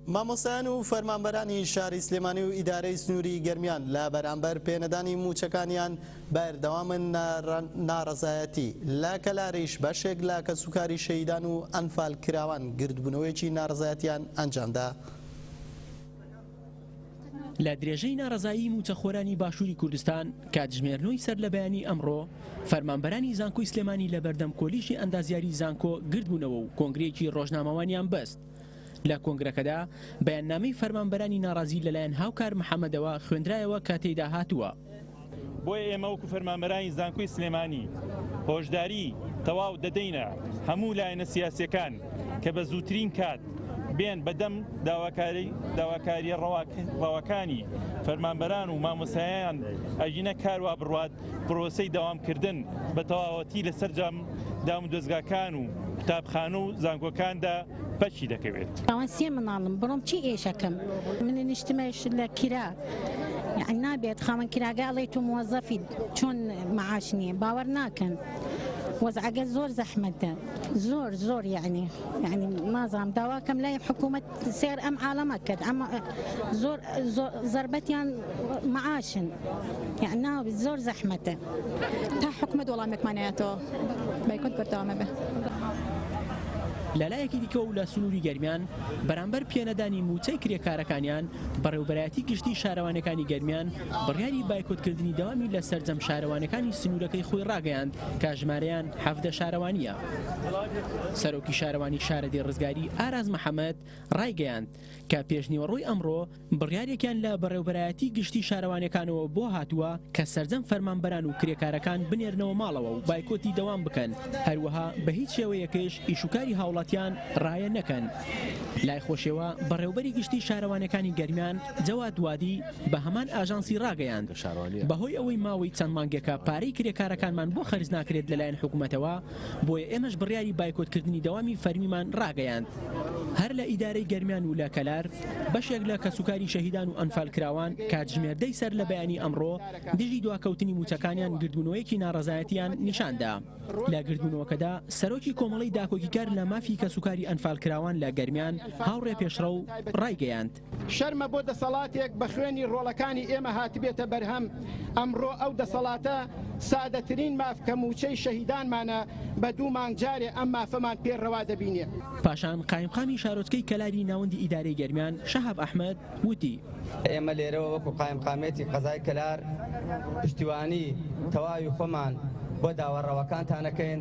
مامۆستایان و فەرمانبەرانی شاری سلێمانی و ئیدارەی سنووری گەرمیان لە بەرامبەر پێنەدانی موچەکانیان بەردەوامن ناڕەزایەتی لە کەلاریش بەشێک لە کەسوکاری شەهیدان و ئەنفال کراوان گردبوونەوەیەکی ناڕەزایەتیان ئەنجامدا. لە درێژەی ناڕەزایی موچەخۆرانی باشووری کوردستان کاتژمێرنەوەی سەر لە بەیانی ئەمڕۆ فەرمانبەرانی زانکۆی سلێمانی لە بەردەم کۆلیژی ئەندازیاری زانکۆ گردبوونەوە و کۆنگرەیەکی ڕۆژنامەوانیان بەست. لە کۆنگرەکەدا بەیاننامەی فەرمانبەرانی ناڕازی لەلایەن هاوکار محەممەدەوە خوێندرایەوە کاتێدا هاتووە. بۆیە ئێمە وەکو فەرمانبەرانی زانکۆی سلێمانی هۆشداری تەواو دەدەینە هەموو لایەنە سیاسیەکان کە بە زووترین کات بێن بەدەم داواکاری ڕەواکانی فەرمانبەران و مامۆستایان ئەژینە کاروا بڕوات پرۆسەی داوامکردن بە تەواوەتی لەسەر دام و دۆزگاکان و قوتابخانە و زانکۆکاندا پەچی دەکەوێت. ئەوان سێ مناڵم بڕۆم چی ئێشەکەم من نیشتمەش لە کرا یعنی نابێت خاوەن کراگە ئەڵێ تو موەزەفی چۆن مەعاش نییە باوەڕ ناکەن. وەزعەکە زۆر زەحمەتە زۆر یعنی نازانم داواکەم لای حکوومەت سێر ئەم عالەمە کرد ئەمە زۆر زەربەتیان مەعاشن یعنی ناوێت زۆر زەحمەتە تا حکوومەت وەڵامێکمانایەتەوە بایکۆت بەردەوامە بێ. لەلایەکی دیکە و لە سنووری گەرمیان بەرامبەر پێنەدانی موچەی کرێکارەکانیان بەڕێوبەرایەتی گشتی شارەوانەکانی گەرمیان بڕیاری بایکۆتکردنی دەوامی لە سەرجەم شارەوانەکانی سنوورەکەی خۆی ڕاگەیاند کە ژمارەیان 17 شارەوانیە. سەرۆکی شارەوانی شارەدی ڕزگاری ئاراز محەممەد ڕایگەیاند کە پێشنیوەڕۆی ئەمڕۆ بڕیارێکیان لە بەڕێوبەرایەتی گشتی شارەوانەکانەوە بۆ هاتووە کە سەرجەم فەرمانبەران و کرێکارەکان بنێرنەوە ماڵەوە و بایکۆتی دەوام بکەن هەروەها بە هیچ شێوەیەکەش ئیشوکاری هاوڵاتیان ڕایە نەکەن. لای خۆشەوە بەڕێوبەری گشتی شارەوانەکانی گەرمیان جەواد وادی بە هەمان ئاژانسی ڕاگەیاند بەهۆی ئەوەی ماوەی چەند مانگێکە پارەی کرێکارەکانمان بۆ خەرج ناکرێت لەلایەن حکوومەتەوە بۆیە ئێمەش بڕیاری بایکۆتکردنی دەوامی فەرمیمان ڕاگەیاند. هەر لە ئیدارەی گەرمیان و لە کەلار بەشێک لە کەسوکاری شەهیدان و ئەنفال کراوان کاتژمێردەی سەر لە بەیانی ئەمڕۆ دژی دواکەوتنی موچەکانیان گردبوونەوەیەکی ناڕەزایەتیان نیشاندا. لە گردبوونەوەکەدا سەرۆکی کۆمەڵی داکۆکیکار لە مافی کەسوکاری ئەنفال کراوان لە گەرمیان هاوڕێ پێشڕە و ڕایگەیاند. شەرمە بۆ دەسەڵاتێک بە خوێنی ڕۆڵەکانی ئێمە هاتبێتە بەرهەم ئەمڕۆ ئەو دەسەڵاتە سادەترین مافکە موچەی شەهیدانمانە بە دوو مانگجارێ ئەم مافەمان پێڕەوا دەبینێ. پاشان قایمقامی شارۆچکەی کەلاری ناوەندی ئیدارەی گەرمیان شەهاب ئەحمەد وتی ئێمە لێرەوە وەکو قایمقامێتی قەزای کەلار پشتیوانی تەواوی خۆمان بۆ داوەڕەوەکانتانەکەین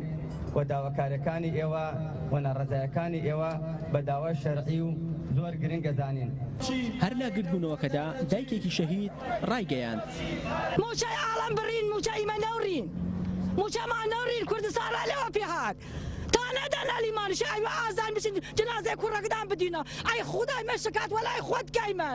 و داواکاریەکانی ئێوە و ناڕەزایەکانی ئێوە بە داوای شەرعی و زۆر گرنگە زانین. هەر لە گردبوونەوەکەدا دایکێکی شەهید ڕایگەیاند موچەی ئاڵەم بڕین موچەی ئیمە نەوڕین موچەمان نەوڕین کوردستان لەوە پێهات تا نەدەن ئەلیمانیش ئەوە ئازان بشین جنازەی کوڕەکەدان بدینە ئەی خودای مەشکات وەلای خۆت کەیمە